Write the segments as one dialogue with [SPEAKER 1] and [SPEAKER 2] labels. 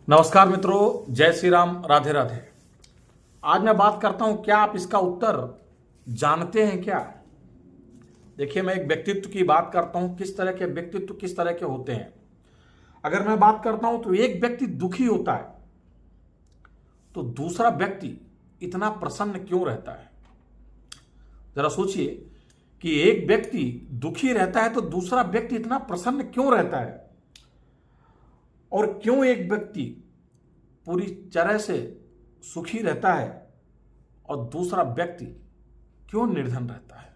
[SPEAKER 1] नमस्कार मित्रों, जय श्री राम, राधे राधे। आज मैं बात करता हूं, क्या आप इसका उत्तर जानते हैं क्या? देखिए, मैं एक व्यक्तित्व की बात करता हूं, किस तरह के व्यक्तित्व किस तरह के होते हैं। अगर मैं बात करता हूं तो एक व्यक्ति दुखी होता है तो दूसरा व्यक्ति इतना प्रसन्न क्यों रहता है? जरा सोचिए कि एक व्यक्ति दुखी रहता है तो दूसरा व्यक्ति इतना प्रसन्न क्यों रहता है, और क्यों एक व्यक्ति पूरी तरह से सुखी रहता है और दूसरा व्यक्ति क्यों निर्धन रहता है?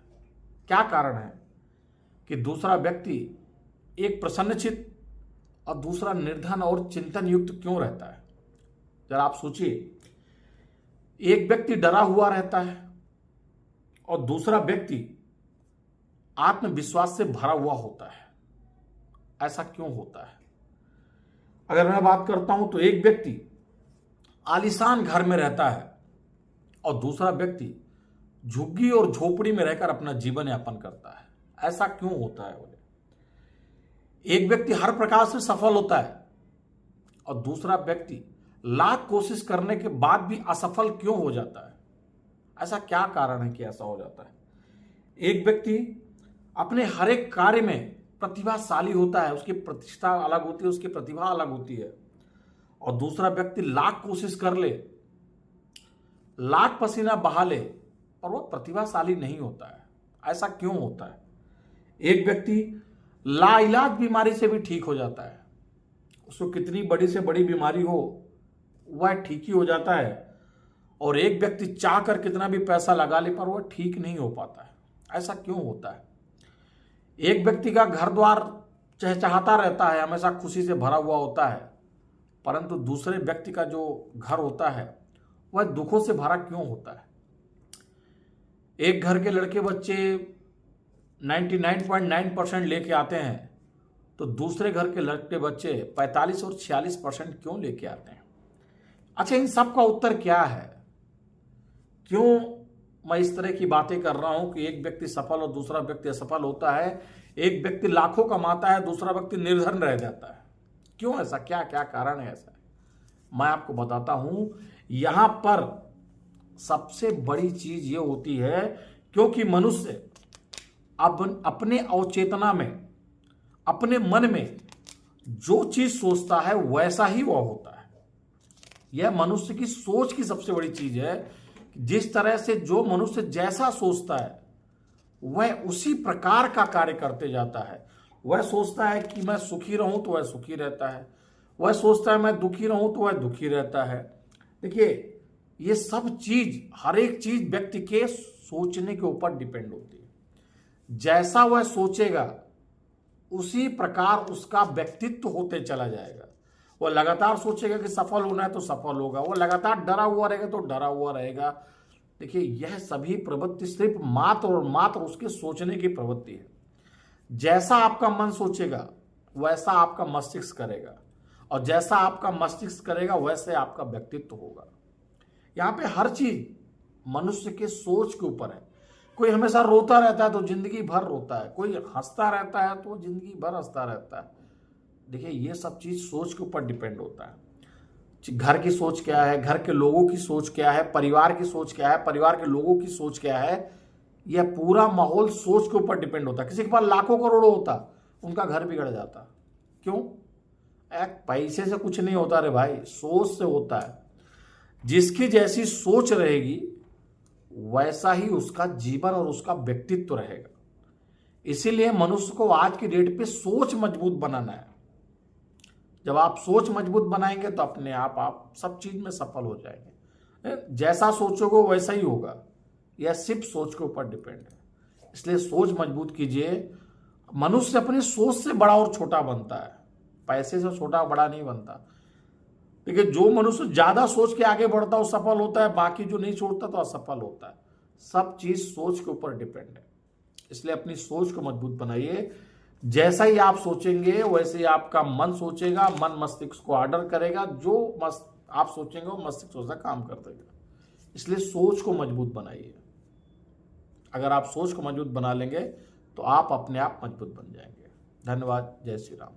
[SPEAKER 1] क्या कारण है कि दूसरा व्यक्ति एक प्रसन्नचित्त और दूसरा निर्धन और चिंतन युक्त क्यों रहता है? जरा आप सोचिए, एक व्यक्ति डरा हुआ रहता है और दूसरा व्यक्ति आत्मविश्वास से भरा हुआ होता है। ऐसा क्यों होता है? अगर मैं बात करता हूं तो एक व्यक्ति आलीशान घर में रहता है और दूसरा व्यक्ति झुग्गी और झोपड़ी में रहकर अपना जीवन यापन करता है। ऐसा क्यों होता है? बोले, एक व्यक्ति हर प्रकार से सफल होता है और दूसरा व्यक्ति लाख कोशिश करने के बाद भी असफल क्यों हो जाता है? ऐसा क्या कारण है कि ऐसा हो जाता है? एक व्यक्ति अपने हर एक कार्य में प्रतिभाशाली होता है, उसकी प्रतिष्ठा अलग होती है, उसकी प्रतिभा अलग होती है, और दूसरा व्यक्ति लाख कोशिश कर ले, लाख पसीना बहा ले, और वह प्रतिभाशाली नहीं होता है। ऐसा क्यों होता है? एक व्यक्ति लाइलाज बीमारी से भी ठीक हो जाता है, उसको कितनी बड़ी से बड़ी बीमारी हो वह ठीक ही हो जाता है, और एक व्यक्ति चाहकर कितना भी पैसा लगा ले पर वह ठीक नहीं हो पाता है। ऐसा क्यों होता है? एक व्यक्ति का घर द्वार चहचहाता रहता है, हमेशा खुशी से भरा हुआ होता है, परंतु दूसरे व्यक्ति का जो घर होता है वह दुखों से भरा क्यों होता है? एक घर के लड़के बच्चे 99.9% लेके आते हैं तो दूसरे घर के लड़के बच्चे 45 और 46% क्यों लेके आते हैं? अच्छा, इन सब का उत्तर क्या है? क्यों मैं इस तरह की बातें कर रहा हूं कि एक व्यक्ति सफल और दूसरा व्यक्ति असफल होता है, एक व्यक्ति लाखों कमाता है, दूसरा व्यक्ति निर्धन रह जाता है? क्यों ऐसा? क्या क्या कारण है ऐसा? मैं आपको बताता हूं। यहां पर सबसे बड़ी चीज ये होती है क्योंकि मनुष्य अब अपने अवचेतना में, अपने मन में जो चीज सोचता है वैसा ही वह होता है। यह मनुष्य की सोच की सबसे बड़ी चीज है। जिस तरह से जो मनुष्य जैसा सोचता है वह उसी प्रकार का कार्य करते जाता है। वह सोचता है कि मैं सुखी रहूं तो वह सुखी रहता है, वह सोचता है मैं दुखी रहूं तो वह दुखी रहता है। देखिए, ये सब चीज, हर एक चीज व्यक्ति के सोचने के ऊपर डिपेंड होती है। जैसा वह सोचेगा उसी प्रकार उसका व्यक्तित्व होते चला जाएगा। वह लगातार सोचेगा कि सफल होना है तो सफल होगा, वो लगातार डरा हुआ रहेगा तो डरा हुआ रहेगा। देखिए, यह सभी प्रवृत्ति सिर्फ मात्र और मात्र उसके सोचने की प्रवृत्ति है। जैसा आपका मन सोचेगा वैसा आपका मस्तिष्क करेगा, और जैसा आपका मस्तिष्क करेगा वैसे आपका व्यक्तित्व होगा। यहाँ पे हर चीज मनुष्य के सोच के ऊपर है। कोई हमेशा रोता रहता है तो जिंदगी भर रोता है, कोई हंसता रहता है तो जिंदगी भर हंसता रहता है। देखिए, ये सब चीज सोच के ऊपर डिपेंड होता है। घर की सोच क्या है, घर के लोगों की सोच क्या है, परिवार की सोच क्या है, परिवार के लोगों की सोच क्या है, यह पूरा माहौल सोच के ऊपर डिपेंड होता है। किसी के पास लाखों करोड़ों होता, उनका घर बिगड़ जाता। क्यों? पैसे से कुछ नहीं होता रे भाई, सोच से होता है। जिसकी जैसी सोच रहेगी वैसा ही उसका जीवन और उसका व्यक्तित्व रहेगा। इसीलिए मनुष्य को आज की डेट पे सोच मजबूत बनाना है। जब आप सोच मजबूत बनाएंगे तो अपने आप सब चीज में सफल हो जाएंगे। जैसा सोचोगे वैसा ही होगा, यह सिर्फ सोच के ऊपर डिपेंड है। इसलिए सोच मजबूत कीजिए। मनुष्य अपनी सोच से बड़ा और छोटा बनता है, पैसे से छोटा बड़ा नहीं बनता। देखिए, जो मनुष्य ज्यादा सोच के आगे बढ़ता है वो सफल होता है, बाकी जो नहीं सोचता तो असफल होता है। सब चीज सोच के ऊपर डिपेंड है। इसलिए अपनी सोच को मजबूत बनाइए। जैसा ही आप सोचेंगे वैसे ही आपका मन सोचेगा, मन मस्तिष्क को ऑर्डर करेगा। जो आप सोचेंगे वो मस्तिष्क वैसा काम कर देगा। इसलिए सोच को मजबूत बनाइए। अगर आप सोच को मजबूत बना लेंगे तो आप अपने आप मजबूत बन जाएंगे। धन्यवाद। जय श्री राम।